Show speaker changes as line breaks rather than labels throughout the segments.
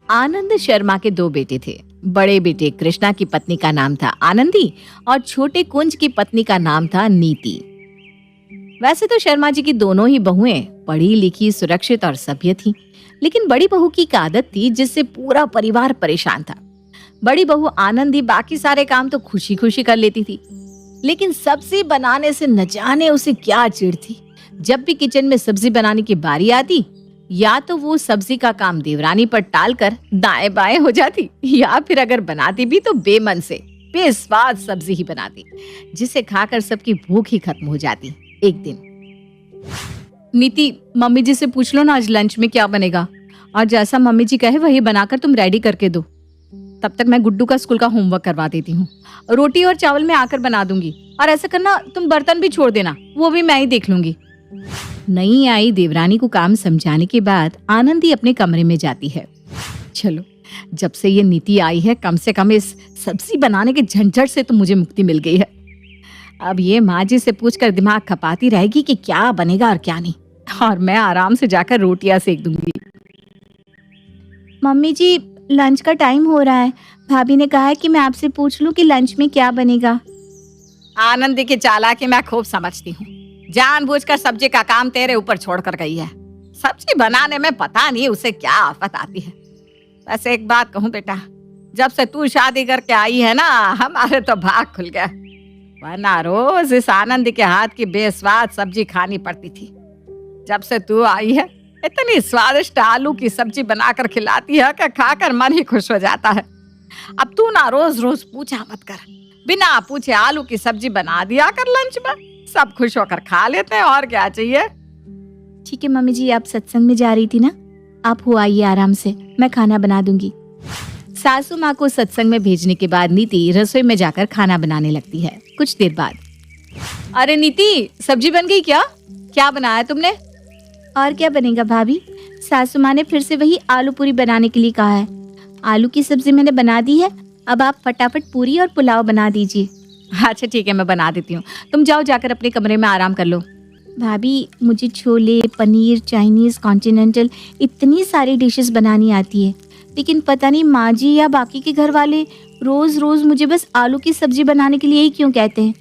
आनंद शर्मा के दो बेटे थे। बड़े बेटे कृष्णा की पत्नी का नाम था आनंदी और छोटे कुंज की पत्नी का नाम था नीति। वैसे तो शर्मा जी की दोनों ही बहुएं पढ़ी लिखी, सुरक्षित और सभ्य थीं, लेकिन बड़ी बहू की एक आदत थी जिससे पूरा परिवार परेशान था। बड़ी बहू आनंदी बाकी सारे काम तो खुशी खुशी कर लेती थी, लेकिन सब्जी बनाने से न जाने उसे क्या चिढ़ थी। जब भी किचन में सब्जी बनाने की बारी आती, या तो वो सब्जी का काम देवरानी पर टालकर दाएं बाएं हो जाती, या फिर अगर बनाती भी तो बेमन से बेस्वाद सब्जी ही बनाती, जिसे खाकर सबकी भूख ही खत्म हो जाती। एक दिन, नीति, मम्मी जी से पूछ लो ना आज लंच में क्या बनेगा, और जैसा मम्मी जी कहे वही बनाकर तुम रेडी करके दो। तब तक मैं गुड्डू का स्कूल का होमवर्क करवा देती हूँ। रोटी और चावल मैं आकर बना दूंगी, और ऐसा करना तुम बर्तन भी छोड़ देना, वो भी मैं ही देख लूंगी। नई आई देवरानी को काम समझाने के बाद आनंदी अपने कमरे में जाती है। चलो, जब से ये नीति आई है कम से कम इस सब्जी बनाने के झंझट से तो मुझे मुक्ति मिल गई है। अब ये माँ जी से पूछकर दिमाग खपाती रहेगी कि क्या बनेगा और क्या नहीं, और मैं आराम से जाकर रोटियां सेक दूंगी। मम्मी जी, लंच का टाइम हो रहा है। भाभी ने कहा है कि मैं आपसे पूछ लूं कि लंच में क्या बनेगा। आनंदी की चालाकी मैं खूब समझती हूँ। जानबूझकर सब्जी का काम तेरे ऊपर छोड़कर गई है। सब्जी बनाने में पता नहीं उसे क्या आफत आती है। वैसे एक बात कहूँ बेटा, जब से तू शादी करके आई है ना, हमारे तो भाग खुल गया, वरना रोज इस आनंद के हाथ की बेस्वाद सब्जी खानी पड़ती थी। जब से तू आई है इतनी स्वादिष्ट आलू की सब्जी बनाकर खिलाती है कि खाकर मन ही खुश हो जाता है। अब तू ना रोज रोज पूछा मत कर, बिना पूछे आलू की सब्जी बना दिया कर लंच में, सब खुश होकर खा लेते हैं, और क्या चाहिए। ठीक है मम्मी जी, आप सत्संग में जा रही थी ना, आप हो आइए आराम से, मैं खाना बना दूंगी। सासू माँ को सत्संग में भेजने के बाद नीति रसोई में जाकर खाना बनाने लगती है। कुछ देर बाद, अरे नीति, सब्जी बन गई क्या? क्या बनाया तुमने? और क्या बनेगा भाभी, सासू माँ ने फिर से वही आलू पूरी बनाने के लिए कहा है। आलू की सब्जी मैंने बना दी है, अब आप फटाफट पूरी और पुलाव बना दीजिए। अच्छा ठीक है, मैं बना देती हूँ, तुम जाओ जाकर अपने कमरे में आराम कर लो। भाभी, मुझे छोले, पनीर, चाइनीज, कॉन्टिनेंटल इतनी सारी डिशेस बनानी आती है, लेकिन पता नहीं माँ जी या बाकी के घर वाले रोज रोज मुझे बस आलू की सब्जी बनाने के लिए ही क्यों कहते हैं।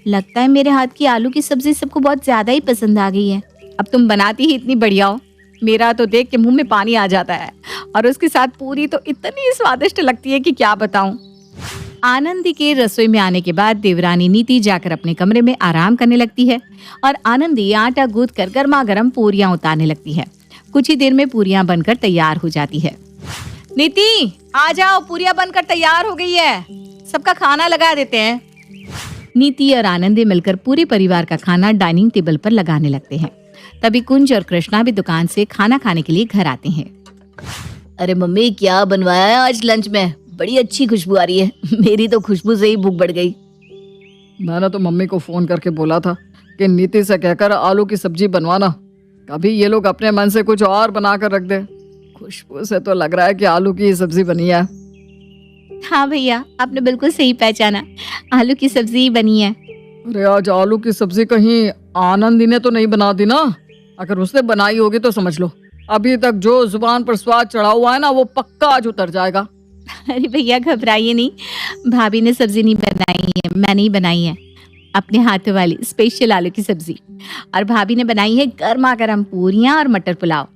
लगता है मेरे हाथ की आलू की सब्जी सबको बहुत ज्यादा ही पसंद आ गई है। अब तुम बनाती ही इतनी बढ़िया हो, मेरा तो देख के मुंह में पानी आ जाता है, और उसके साथ पूरी तो इतनी स्वादिष्ट लगती है कि क्या बताऊं। आनंदी के रसोई में आने के बाद देवरानी नीति जाकर अपने कमरे में आराम करने लगती है, और आनंदी आटा गूंथ कर गर्मा गर्म पूरियां उतारने लगती है। कुछ ही देर में पूरियां बनकर तैयार हो जाती है। नीति, आ जाओ, पूरियां बनकर तैयार हो गई है, सबका खाना लगा देते हैं। नीति और आनंदी मिलकर पूरे परिवार का खाना डाइनिंग टेबल पर लगाने लगते हैं। तभी कुंज और कृष्णा भी दुकान से खाना खाने के लिए घर आते हैं। अरे मम्मी, क्या बनवाया है आज लंच में? बड़ी अच्छी खुशबू आ रही है, मेरी तो खुशबू से ही भूख बढ़ गई।
मैंने तो मम्मी को फोन करके बोला था कि नीति से कहकर आलू की सब्जी बनवाना, कभी ये लोग अपने मन से कुछ और बनाकर रख दे। खुशबू से तो लग रहा है कि आलू की सब्जी बनी है।
हाँ भैया, आपने बिल्कुल सही पहचाना, आलू की सब्जी ही बनी है।
अरे आज आलू की सब्जी कहीं आनंदी ने तो नहीं बना दी ना? अगर उसने बनाई होगी तो समझ लो अभी तक जो जुबान पर स्वाद चढ़ा हुआ है ना, वो पक्का आज उतर जाएगा।
अरे भैया घबराइए नहीं, भाभी ने सब्जी नहीं बनाई है, मैंने ही बनाई है, अपने हाथों वाली स्पेशल आलू की सब्जी। और भाभी ने बनाई है गर्मा गर्म पूरियां और मटर पुलाव।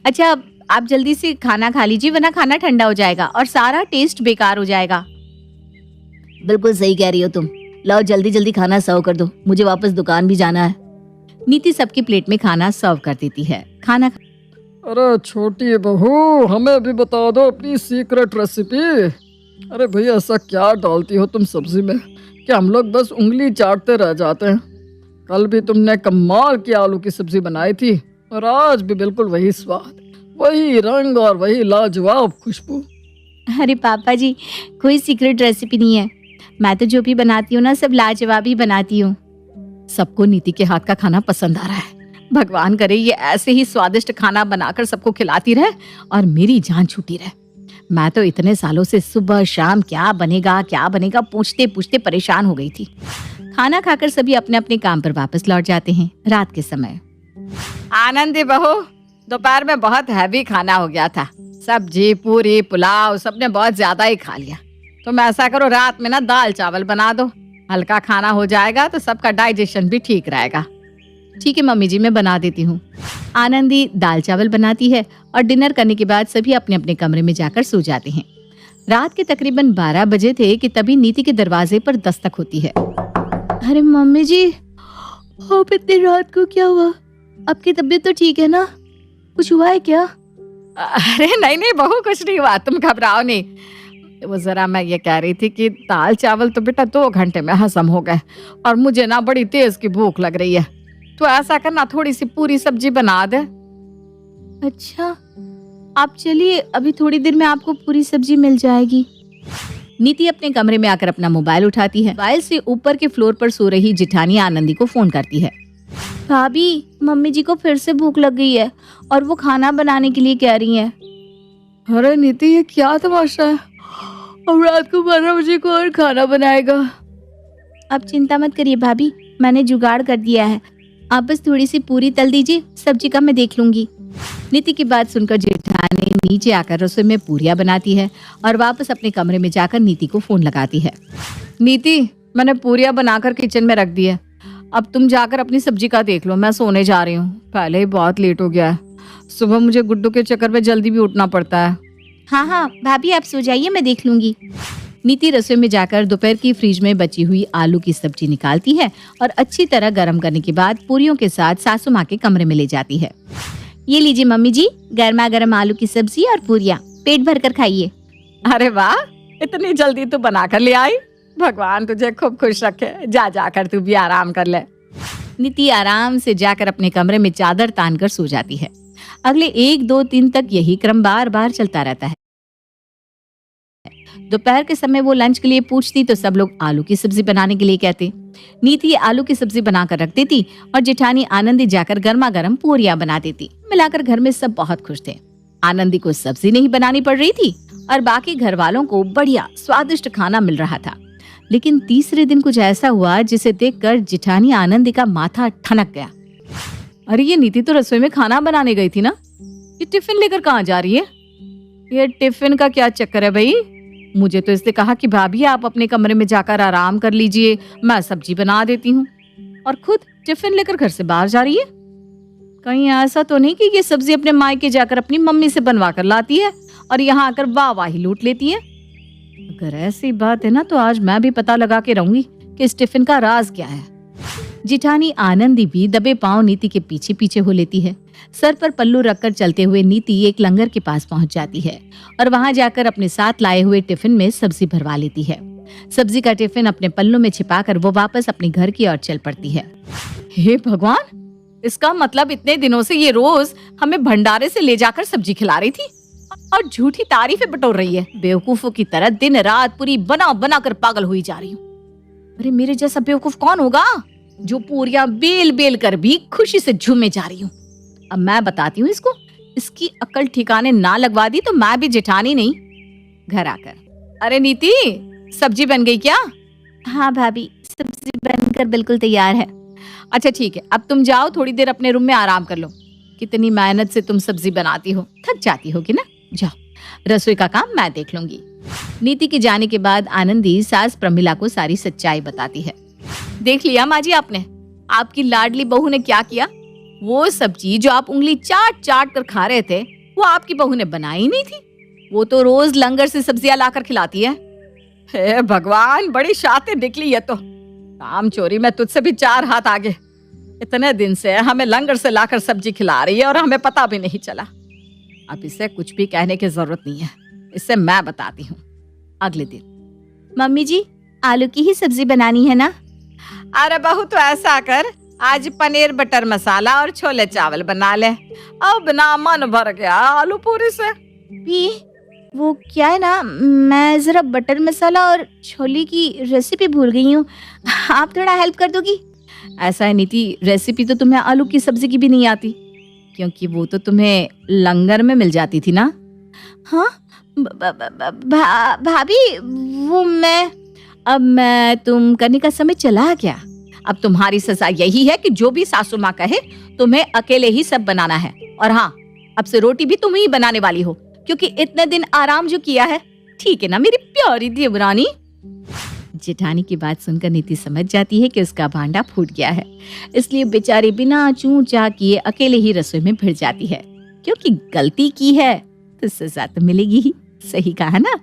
अच्छा, आप जल्दी से खाना खा लीजिए, वरना खाना ठंडा हो जाएगा और सारा टेस्ट बेकार हो जाएगा। बिल्कुल सही कह रही हो तुम, लाओ जल्दी जल्दी खाना सर्व कर दो, मुझे वापस दुकान भी जाना है। नीति सबकी प्लेट में खाना सर्व कर देती है। खाना,
अरे छोटी बहू, हमें भी बता दो अपनी सीक्रेट रेसिपी। अरे भैया, ऐसा क्या डालती हो तुम सब्जी में कि हम लोग बस उंगली चाटते रह जाते हैं। कल भी तुमने कमाल की आलू की सब्जी बनाई थी, और आज भी बिल्कुल वही स्वाद, वही रंग और वही लाजवाब खुशबू।
अरे पापा जी, कोई सीक्रेट रेसिपी नहीं है, मैं तो जो भी बनाती हूँ ना सब लाजवाब ही बनाती हूँ। सबको नीति के हाथ का खाना पसंद आ रहा है। भगवान करे ये ऐसे ही स्वादिष्ट खाना बनाकर सबको खिलाती रहे और मेरी जान छूटी रहे। मैं तो इतने सालों से सुबह शाम क्या बनेगा पूछते पूछते परेशान हो गई थी। खाना खाकर सभी अपने अपने काम पर वापस लौट जाते हैं। रात के समय, आनंदी बहू, दोपहर में बहुत हैवी खाना हो गया था, सब्जी पूरी पुलाव सबने बहुत ज्यादा ही खा लिया। तुम ऐसा करो, रात में ना दाल चावल बना दो, हल्का खाना हो जाएगा तो सबका डाइजेशन भी ठीक रहेगा। ठीक है मम्मी जी, मैं बना देती हूँ। आनंदी दाल चावल बनाती है और डिनर करने के बाद सभी अपने अपने कमरे में जाकर सो जाते हैं। रात के तकरीबन 12 बजे थे कि तभी नीति के दरवाजे पर दस्तक होती है। अरे मम्मी जी, अब इतनी रात को क्या हुआ? आपकी तबीयत तो ठीक है ना? कुछ हुआ है क्या? अरे नहीं नहीं बहू, कुछ नहीं हुआ, तुम घबराओ नहीं। वो जरा मैं ये कह रही थी कि दाल चावल तो बेटा 2 घंटे में हजम हो गए और मुझे ना बड़ी तेज की भूख लग रही है। तो ऐसा करना, थोड़ी सी पूरी सब्जी बना दे। अच्छा, आप चलिए, अभी थोड़ी देर में आपको पूरी सब्जी मिल जाएगी। नीति अपने कमरे में आकर अपना मोबाइल उठाती है। मोबाइल से ऊपर के फ्लोर पर सो रही जिठानी आनंदी को फोन करती है। भाभी, मम्मी जी को फिर से भूख लग गई है और वो खाना बनाने के लिए कह रही हैं।
अरे नीति, ये क्या तमाशा है? अब रात को 12 बजे को और खाना बनाएगा?
अब चिंता मत करिए भाभी, मैंने जुगाड़ कर दिया है। आप बस थोड़ी सी पूरी तल दीजिए, सब्जी का मैं देख लूंगी। नीति की बात सुनकर जेठानी नीचे आकर रसोई में पूरियां बनाती है और वापस अपने कमरे में जाकर नीति को फोन लगाती है। नीति, मैंने पूरियां बनाकर किचन में रख दी है, अब तुम जाकर अपनी सब्जी का देख लो, मैं सोने जा रही हूँ। पहले ही बहुत लेट हो गया है, सुबह मुझे गुड्डू के चक्कर में जल्दी भी उठना पड़ता है। हाँ हाँ भाभी, आप सो जाइए, मैं देख लूंगी। नीति रसोई में जाकर दोपहर की फ्रिज में बची हुई आलू की सब्जी निकालती है और अच्छी तरह गर्म करने के बाद पूरियों के साथ सासू माँ के कमरे में ले जाती है। ये लीजिए मम्मी जी, गर्मा गर्म आलू की सब्जी और पूरियां, पेट भर कर खाइए। अरे वाह, इतनी जल्दी तू बना कर ले आई, भगवान तुझे खूब खुश रखे। जा जाकर तू भी आराम कर ले। नीति आराम से जाकर अपने कमरे में चादर तान कर सो जाती है। अगले 1-2 दिन तक यही क्रम बार बार चलता रहता है। दोपहर के समय वो लंच के लिए पूछती तो सब लोग आलू की सब्जी बनाने के लिए कहते। नीति आलू की सब्जी बनाकर रख देती और जेठानी आनंदी जाकर गर्मा गर्म पूरियां बना देती। मिलाकर घर में सब बहुत खुश थे। आनंदी को सब्जी नहीं बनानी पड़ रही थी और बाकी घर वालों को बढ़िया स्वादिष्ट खाना मिल रहा था। लेकिन तीसरे दिन कुछ ऐसा हुआ जिसे देखकर जेठानी आनंदी का माथा ठनक गया। अरे ये नीति तो रसोई में खाना बनाने गई थी ना, ये टिफिन लेकर कहाँ जा रही है? ये टिफिन का क्या चक्कर है भाई? मुझे तो इसने कहा कि भाभी आप अपने कमरे में जाकर आराम कर लीजिए, मैं सब्जी बना देती हूँ, और खुद टिफिन लेकर घर से बाहर जा रही है। कहीं ऐसा तो नहीं कि ये सब्जी अपने मायके जाकर अपनी मम्मी से बनवा कर लाती है और यहाँ आकर वाह लूट लेती है? अगर ऐसी बात है ना तो आज मैं भी पता लगा के रहूंगी कि इस टिफिन का राज क्या है। जिठानी आनंदी भी दबे पांव नीति के पीछे पीछे हो लेती है। सर पर पल्लू रखकर चलते हुए नीति एक लंगर के पास पहुंच जाती है और वहां जाकर अपने साथ लाए हुए टिफिन में सब्जी भरवा लेती है। सब्जी का टिफिन अपने पल्लू में छिपाकर वो वापस अपने घर की ओर चल पड़ती है। हे भगवान, इसका मतलब इतने दिनों से ये रोज हमें भंडारे से ले जाकर सब्जी खिला रही थी और झूठी तारीफें बटोर रही है। बेवकूफों की तरह दिन रात पूरी बना बना कर पागल हुई जा रही हूँ। अरे मेरे जैसा बेवकूफ कौन होगा जो पूरियां बेल बेल कर भी खुशी से झूमे जा रही हूँ। अब मैं बताती हूँ इसको, इसकी अक्ल ठिकाने ना लगवा दी तो मैं भी जेठानी नहीं। घर आकर, अरे नीति, सब्जी बन गई क्या? हाँ भाभी, सब्जी बनकर बिल्कुल तैयार है। अच्छा ठीक है, अब तुम जाओ, थोड़ी देर अपने रूम में आराम कर लो। कितनी मेहनत से तुम सब्जी बनाती हो, थक जाती होगी ना। जाओ, रसोई का काम मैं देख लूंगी। नीति के जाने के बाद आनंदी सास प्रमिला को सारी सच्चाई बताती है। देख लिया माँ जी आपने, आपकी लाडली बहू ने क्या किया। वो सब्जी जो आप उंगली चाट चाट कर खा रहे थे वो आपकी बहू ने बनाई नहीं थी, वो तो रोज लंगर से सब्जियां लाकर खिलाती है। हे भगवान, बड़ी शातिर निकली है तो। काम चोरी में तुझसे भी 4 हाथ आगे। इतने दिन से हमें लंगर से लाकर सब्जी खिला रही है और हमें पता भी नहीं चला। अब इसे कुछ भी कहने की जरूरत नहीं है, इससे मैं बताती हूँ। अगले दिन, मम्मी जी आलू की ही सब्जी बनानी है ना? अरे बहू, तो ऐसा कर, आज पनीर बटर मसाला और छोले चावल बना ले। अब ना मन भर गया आलू पूरी से भी। वो क्या है ना, मैं जरा बटर मसाला और छोले की रेसिपी भूल गई हूँ, आप थोड़ा हेल्प कर दोगी? ऐसा है नीति, रेसिपी तो तुम्हें आलू की सब्जी की भी नहीं आती, क्योंकि वो तो तुम्हें लंगर में मिल जाती थी ना। हाँ भाभी, वो मैं तुम करने का समय चला क्या? अब तुम्हारी सजा यही है कि जो भी सासू माँ कहे तुम्हें अकेले ही सब बनाना है। और हाँ, अब से रोटी भी तुम ही बनाने वाली हो, क्योंकि इतने दिन आराम जो किया है। ठीक है ना मेरी प्यारी देवरानी। जेठानी की बात सुनकर नीति समझ जाती है कि उसका भांडा फूट गया है, इसलिए बेचारी बिना चूं चा किए अकेले ही रसोई में भिड़ जाती है। क्योंकि गलती की है तो सजा तो मिलेगी ही। सही कहा ना।